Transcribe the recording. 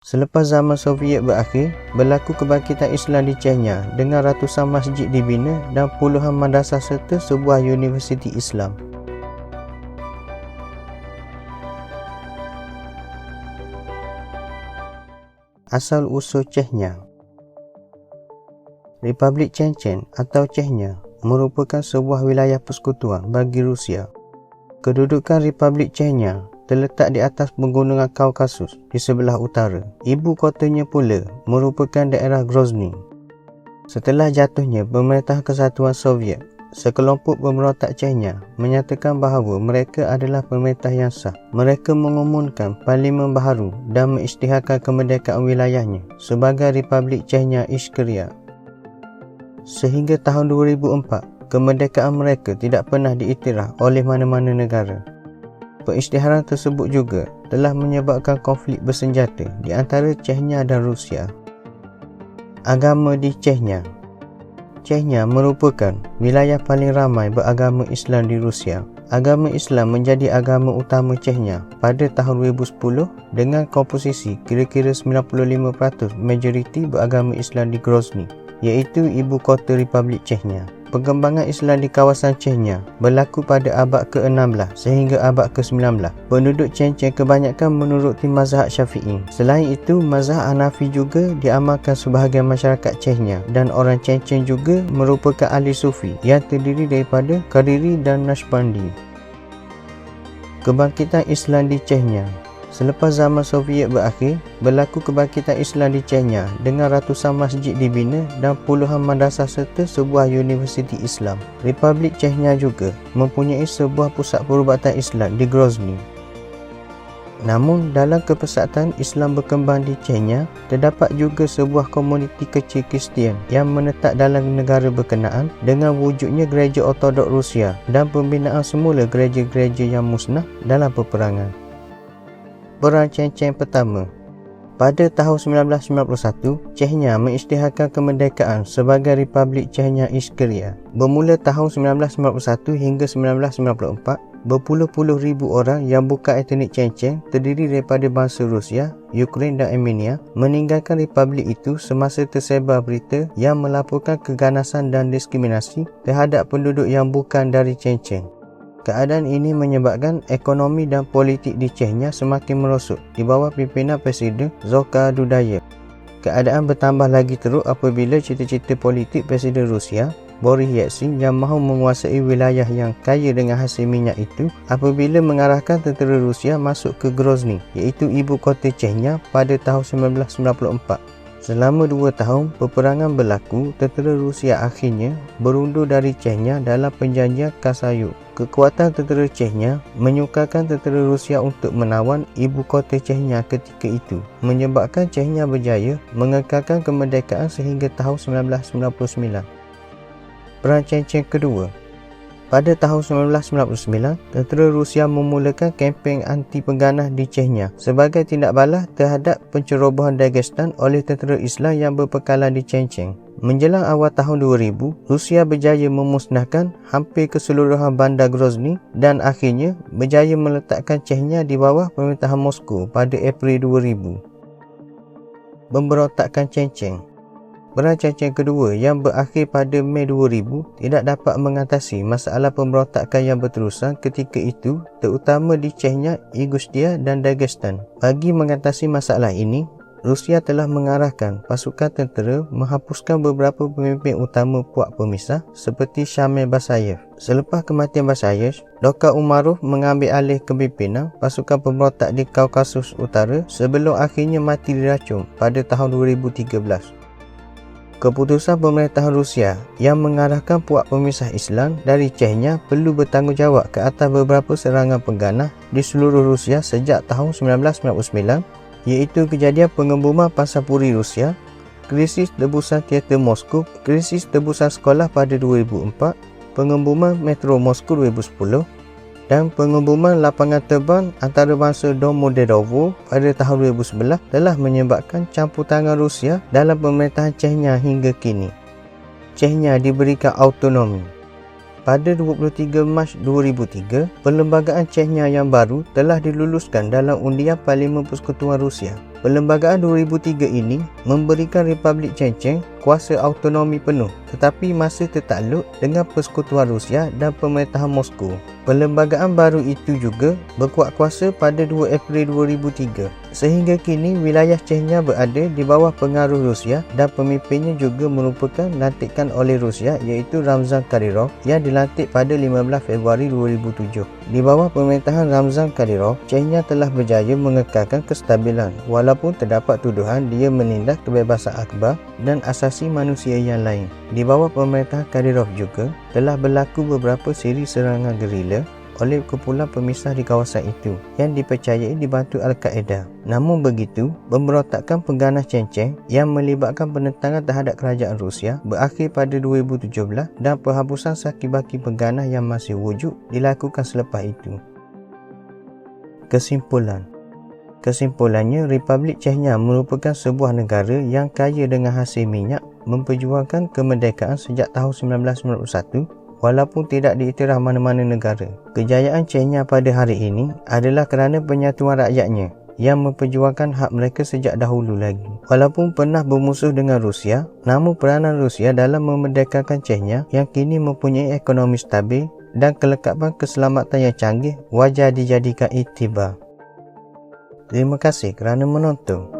Selepas zaman Soviet berakhir, berlaku kebangkitan Islam di Chechnya dengan ratusan masjid dibina dan puluhan madrasah serta sebuah universiti Islam. Asal-usul Chechnya. Republik Chechen atau Chechnya merupakan sebuah wilayah persekutuan bagi Rusia. Kedudukan Republik Chechnya terletak di atas pegunungan Kaukasus di sebelah utara. Ibu kotanya pula merupakan daerah Grozny. Setelah jatuhnya Pemerintahan Kesatuan Soviet, sekelompok pemberontak Chechnya menyatakan bahawa mereka adalah pemerintah yang sah. Mereka mengumumkan parlimen baharu dan mengisytiharkan kemerdekaan wilayahnya sebagai Republik Chechnya Ishkeria. Sehingga tahun 2004, kemerdekaan mereka tidak pernah diiktiraf oleh mana-mana negara. Pengisytiharan tersebut juga telah menyebabkan konflik bersenjata di antara Chechnya dan Rusia. Agama di Chechnya. Chechnya merupakan wilayah paling ramai beragama Islam di Rusia. Agama Islam menjadi agama utama Chechnya pada tahun 2010 dengan komposisi kira-kira 95% majoriti beragama Islam di Grozny, iaitu ibu kota Republik Chechnya. Perkembangan Islam di kawasan Chechnya berlaku pada abad ke-16 sehingga abad ke-19. Penduduk Chechen kebanyakan menuruti mazhab Syafi'i. Selain itu, mazhab Hanafi juga diamalkan sebahagian masyarakat Chechnya, dan orang Chechen juga merupakan ahli sufi yang terdiri daripada Qadiri dan Naqshbandi. Kebangkitan Islam di Chechnya. Selepas zaman Soviet berakhir, berlaku kebangkitan Islam di Chechnya dengan ratusan masjid dibina dan puluhan madrasah serta sebuah universiti Islam. Republik Chechnya juga mempunyai sebuah pusat perubatan Islam di Grozny. Namun, dalam kepesatan Islam berkembang di Chechnya, terdapat juga sebuah komuniti kecil Kristian yang menetap dalam negara berkenaan dengan wujudnya gereja Ortodok Rusia dan pembinaan semula gereja-gereja yang musnah dalam peperangan. Perang Chechen pertama. Pada tahun 1991, Chechnya mengisytiharkan kemerdekaan sebagai Republik Chechnya Ishkeria. Bermula tahun 1991 hingga 1994, berpuluh-puluh ribu orang yang bukan etnik Chechen terdiri daripada bangsa Rusia, Ukraine dan Armenia meninggalkan republik itu semasa tersebar berita yang melaporkan keganasan dan diskriminasi terhadap penduduk yang bukan dari Chechen. Keadaan ini menyebabkan ekonomi dan politik di Chechnya semakin merosot di bawah pimpinan Presiden Dzhokhar Dudayev. Keadaan bertambah lagi teruk apabila cita-cita politik Presiden Rusia Boris Yeltsin yang mahu menguasai wilayah yang kaya dengan hasil minyak itu apabila mengarahkan tentera Rusia masuk ke Grozny, iaitu ibu kota Chechnya pada tahun 1994. Selama 2 tahun peperangan berlaku, tentera Rusia akhirnya berundur dari Chechnya dalam perjanjian Kasayuk. Kekuatan tentera Chechnya menyukarkan tentera Rusia untuk menawan ibu kota Chechnya ketika itu, menyebabkan Chechnya berjaya mengekalkan kemerdekaan sehingga tahun 1999. Perang Chechen kedua. Pada tahun 1999, tentera Rusia memulakan kempen anti-pengganas di Chechnya sebagai tindak balas terhadap pencerobohan Dagestan oleh tentera Islam yang berpekalan di Chechen. Menjelang awal tahun 2000, Rusia berjaya memusnahkan hampir keseluruhan bandar Grozny dan akhirnya berjaya meletakkan Chechnya di bawah pemerintahan Moskow pada April 2000. Pemberontakan Chechen. Perang Chechen kedua yang berakhir pada Mei 2000 tidak dapat mengatasi masalah pemberontakan yang berterusan ketika itu, terutama di Chechnya, Ingushetia dan Dagestan. Bagi mengatasi masalah ini, Rusia telah mengarahkan pasukan tentera menghapuskan beberapa pemimpin utama puak pemisah seperti Shamil Basayev. Selepas kematian Basayev, Dokar Umarov mengambil alih kepimpinan pasukan pemberontak di Kaukasus Utara sebelum akhirnya mati diracun pada tahun 2013. Keputusan pemerintahan Rusia yang mengarahkan puak pemisah Islam dari Chechnya perlu bertanggungjawab ke atas beberapa serangan pengganas di seluruh Rusia sejak tahun 1999, iaitu kejadian pengembuman Pasar-Puri Rusia, krisis tebusan teater Moskow, krisis tebusan sekolah pada 2004, pengembuman metro Moskow 2010 dan pengembuman lapangan terbang antarabangsa Domodedovo pada tahun 2011 telah menyebabkan campur tangan Rusia dalam pemerintahan Chechnya hingga kini. Chechnya diberikan autonomi. Pada 23 Mac 2003, perlembagaan Chechnya yang baru telah diluluskan dalam undian Parlimen Persekutuan Rusia. Perlembagaan 2003 ini memberikan Republik Chechen kuasa autonomi penuh tetapi masih tertakluk dengan Persekutuan Rusia dan pemerintahan Moskow. Perlembagaan baru itu juga berkuat kuasa pada 2 April 2003. Sehingga kini wilayah Chechnya berada di bawah pengaruh Rusia dan pemimpinnya juga merupakan lantikan oleh Rusia iaitu Ramzan Kadyrov yang dilantik pada 15 Februari 2007. Di bawah pemerintahan Ramzan Kadyrov, Chechnya telah berjaya mengekalkan kestabilan walaupun terdapat tuduhan dia menindas kebebasan akhbar dan asasi manusia yang lain. Di bawah pemerintahan Kadyrov juga telah berlaku beberapa siri serangan gerila oleh kumpulan pemisah di kawasan itu yang dipercayai dibantu Al-Qaeda. Namun begitu, pemberontakan pengganas Chechen yang melibatkan penentangan terhadap kerajaan Rusia berakhir pada 2017 dan penghapusan saki-baki pengganas yang masih wujud dilakukan selepas itu. Kesimpulannya, Republik Chechnya merupakan sebuah negara yang kaya dengan hasil minyak, memperjuangkan kemerdekaan sejak tahun 1991 walaupun tidak diiktiraf mana-mana negara. Kejayaan Chechnya pada hari ini adalah kerana penyatuan rakyatnya yang memperjuangkan hak mereka sejak dahulu lagi. Walaupun pernah bermusuh dengan Rusia, namun peranan Rusia dalam memerdekakan Chechnya yang kini mempunyai ekonomi stabil dan kelengkapan keselamatan yang canggih wajar dijadikan iktibar. Terima kasih kerana menonton.